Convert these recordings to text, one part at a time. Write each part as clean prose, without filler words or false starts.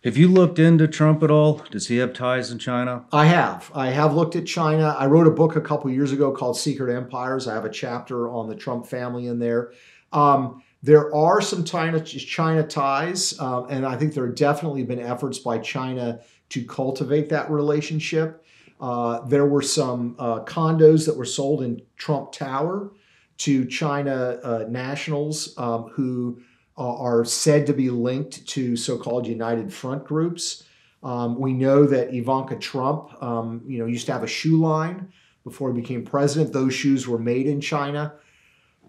Have you looked into Trump at all? Does he have ties in China? I have. I have looked at China. I wrote a book a couple years ago called Secret Empires. I have a chapter on the Trump family in there. There are some China ties, and I think there have definitely been efforts by China to cultivate that relationship. There were some condos that were sold in Trump Tower to China nationals who are said to be linked to so-called United Front groups. We know that Ivanka Trump, used to have a shoe line before he became president. Those shoes were made in China.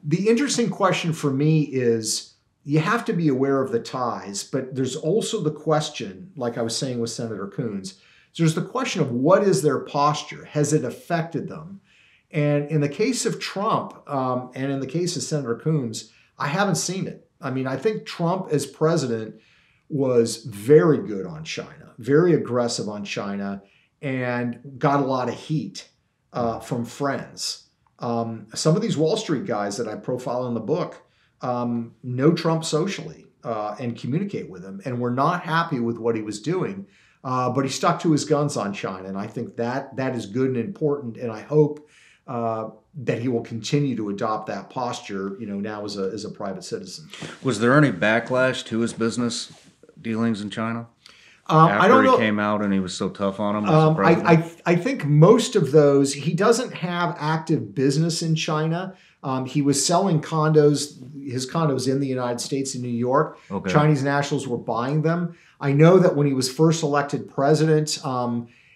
The interesting question for me is you have to be aware of the ties, but there's also the question, like I was saying with Senator Coons, there's the question of what is their posture? Has it affected them? And in the case of Trump and in the case of Senator Coons, I haven't seen it. I mean, I think Trump as president was very good on China, very aggressive on China, and got a lot of heat from friends. Some of these Wall Street guys that I profile in the book know Trump socially and communicate with him, and were not happy with what he was doing, but he stuck to his guns on China, and I think that is good and important, and I hope that he will continue to adopt that posture, now as a private citizen. Was there any backlash to his business dealings in China? I don't know. After he came out and he was so tough on him? I think most of those, he doesn't have active business in China. He was selling his condos in the United States, in New York. Okay. Chinese nationals were buying them. I know that when he was first elected president,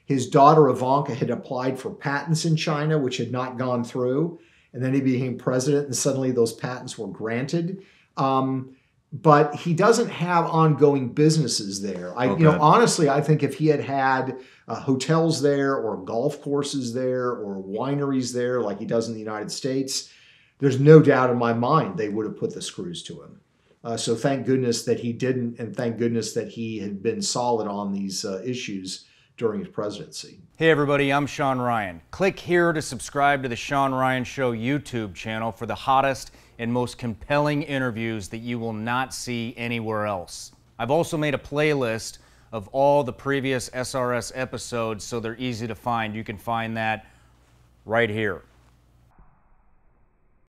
his daughter Ivanka had applied for patents in China, which had not gone through. And then he became president, and suddenly those patents were granted. But he doesn't have ongoing businesses there. Honestly, I think if he had hotels there, or golf courses there, or wineries there, like he does in the United States, there's no doubt in my mind they would have put the screws to him. So thank goodness that he didn't, and thank goodness that he had been solid on these issues during his presidency. Hey everybody, I'm Shawn Ryan. Click here to subscribe to the Shawn Ryan Show YouTube channel for the hottest and most compelling interviews that you will not see anywhere else. I've also made a playlist of all the previous SRS episodes, so they're easy to find. You can find that right here.